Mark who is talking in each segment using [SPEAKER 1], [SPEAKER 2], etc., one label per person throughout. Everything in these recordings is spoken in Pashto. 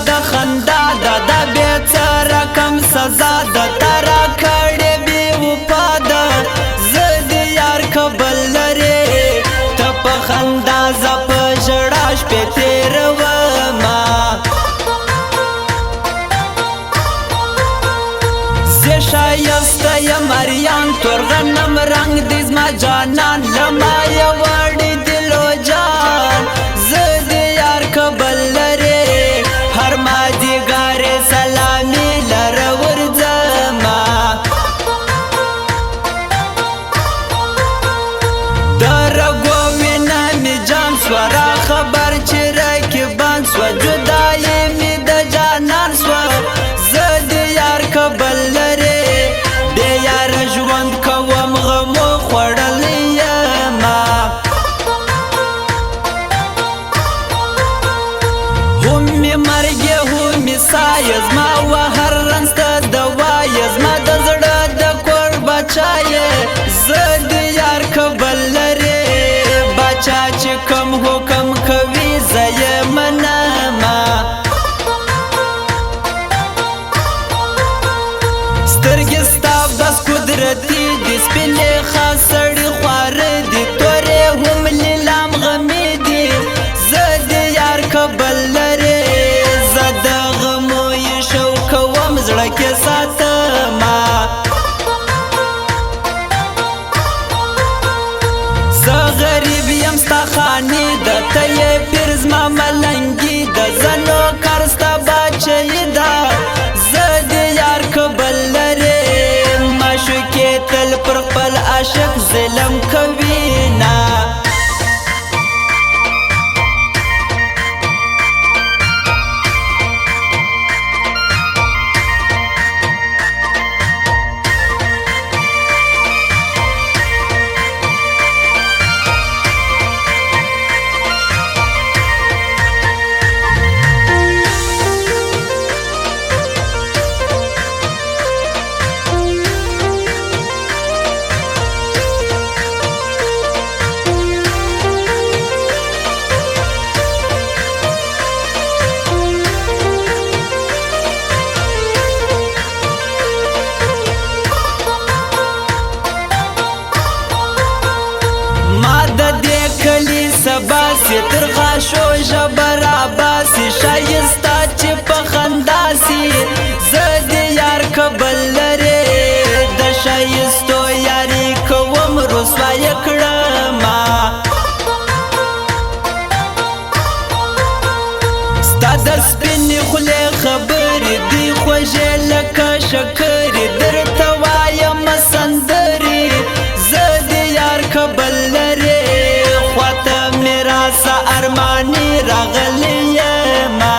[SPEAKER 1] د خندا د بے څه رقم سزا د تارا کړې بې وفا ده زه د یار کبل لرې ته په خندا زه په ژړا شپې تېرومه زه ښایسته یم اریان تور غنم رنګ دی زما جانان له ما یې وړې دل و جان زه د یار کبل لرې هر مازدیګر سلامي لره ورځمه د رګو وینه مې جام سوه را خبر چې رقیبان سوه جدایي مې د جانان سوه زه د یار کبل لرې بې یاره ژوند کوم غمو خوړلی یمه هم مې مرګ یې هم مې سایه زما و هر رنځ ته دوا یې زما د زړه د کور بچا یې زه د یار کبل لرې بچا چې کوم حکم کوي زه یې منمه سترګې ستا بس قدرتي دي سپینې خاصړې خواره دي تورې هم لیلام غمې دي زه د یار کبل لرې زه د غمو یې شو کوم زړه کې ساتمه زه غریب یم ستا خانې ده ته یې پیر زما ملنګي ده زه نوکر ستا باچهي ده زه د یار کبل لرې معشوقې تل پر خپل عاشق ظلم کوي نه باسي تر غاشو ژبر عباسي شایسته چې په خندا سي زه د یار کبل لرې د شایستو یاري کوم رسوایه کړمه ستا د سپینې خولې خبرې دي خوږې لکه شکرې درته وایمه سندرې زه د یار کبل لرې ارمانی راغلی یما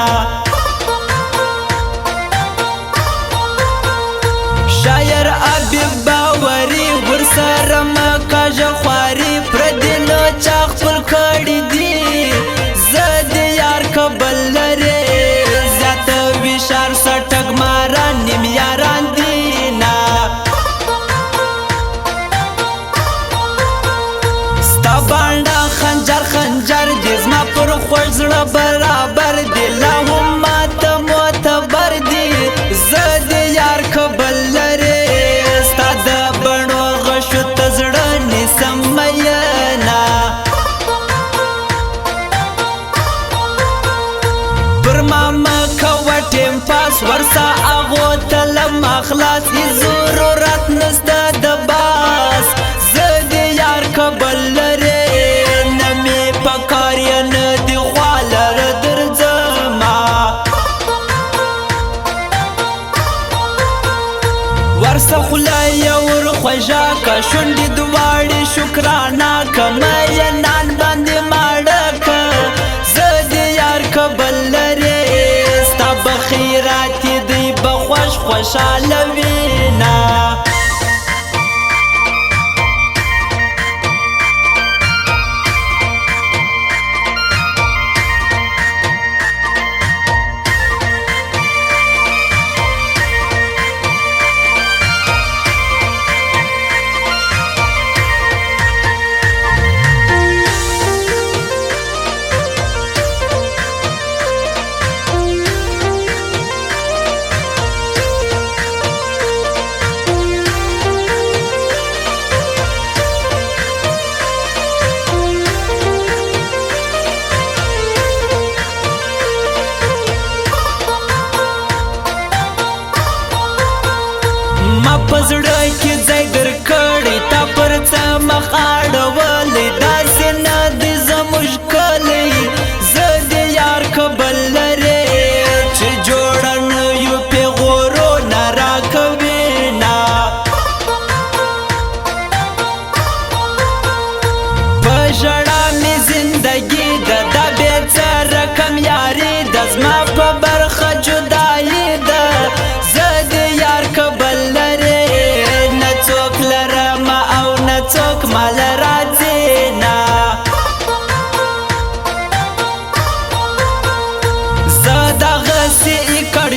[SPEAKER 1] شاعر عبیب باوری ورسره مکاژه خواري پردینو چا خپل کړي دي زه د یار کبل لرې زیاته وشار سټک ماران نیم یاران دي نه ستا باندې خنجر خنجر دي زما پر خوږ زړه برابر دي لا هم ماته معتبر دي زه د یار کبل لرې ستا د بڼو غشو ته زړه نیسم مینه پر ما مه کوه ټیم پاس ورسه هغو ته لم اخلاص هیڅ ضرورت نسته د باس زه د یار کبل لرې ورسه خوله یې ورخوږه که شونډې دواړې شکرانه که مینان باندې ماړه که زه د یار کبل لرې ستا به خیرات یې دی به خوشحاله وینه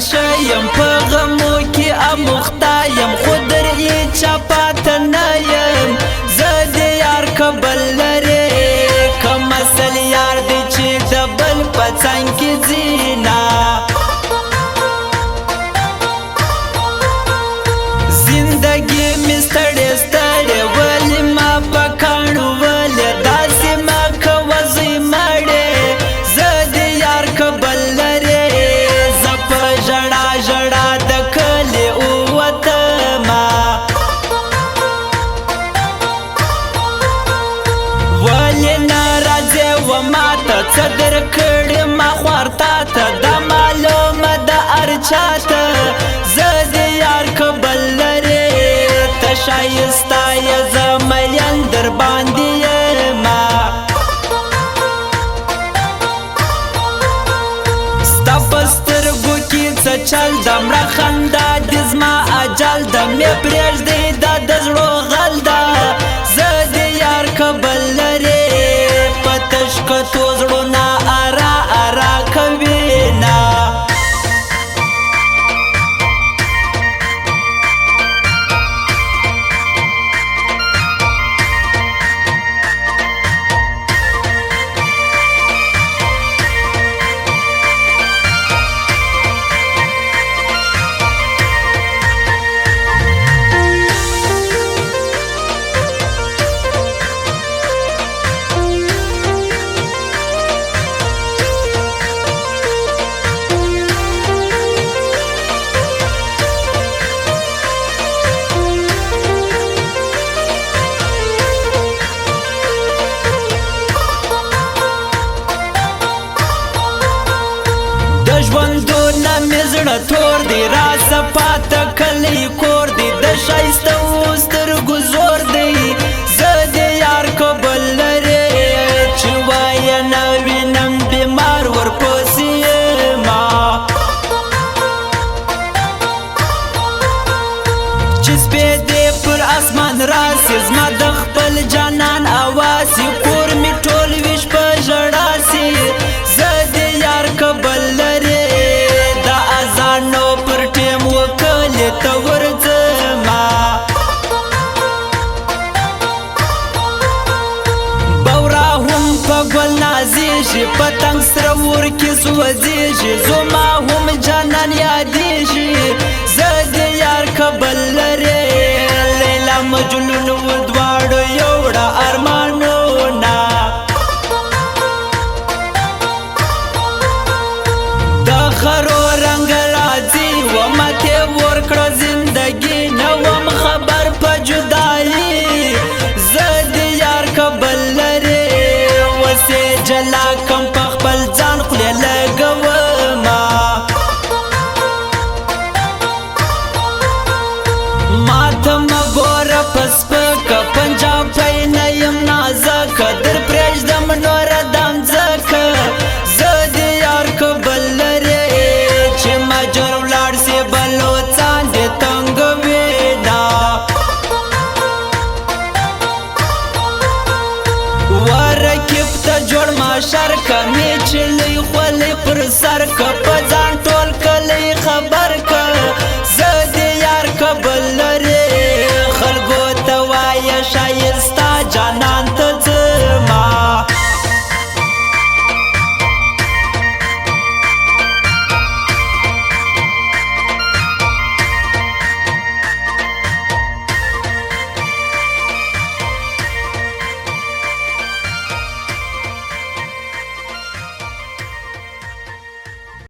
[SPEAKER 1] شیم په غمو کې اموخته یم خو در هیچا پاته نه یم زه د یار کبل لرې کم اصل یار دی چې د بل په څنګ کې ځینه زندګي مې ستړې ستړې ولې ما په کاڼو ولې داسې ما کوه زوی مړې زه د یار کبل لرې زه په ژړا ژړا د کلي ووتمه ولې نه راځې و ماته څه درکړې ما خوار تاته دا معلومه ده هر چاته زه د یار کبل لرې ته ښایسته یې زه مین در باندې یمه ستا په سترګو کې څه چل ده مړه خندا دې زما اجل ده مې پرېږدې دا د زړو غل ده زه د یار کبل لرې په تش کتو زړونه اره اره کوینه ژوندونه مې زړه تور دی راسه پاته کلی کور دی د ښایسته سترګو زور دی زه د یار کبل لرې چې وایه نه وینم بیمار ورپسې یمه چې سپېدې پر اسمان راسي زما د خپل جانان اواسي کور مې ټول ویش په ژړا سي زه د یار کبل لرې ته ورځمه بورا هم په ګل نازېږي پتنګ سره اور کې سوځېږي زما هم جانان یادېږي زه د یار کبل لرې لیلا مجنون و دواړو یو وړه ارمانونه د خرو رنګ راځي و ماته ورکړه زندګي نه وم خبر په جدایي زه د یار کبل لرې وسې جلا کم په خپل ځان خولې لګومه ماته مه ګوره په سپکه پنجابی نه یم نازکه در پرېږدم نوره دا مځکه زه د یار کبل لرې چې مجر ولاړ سي بلوڅان دې تنګوینه ورکیب ته جوړ ماشر که مې چلی خولې پر سر که په ځان ټول کلی خبر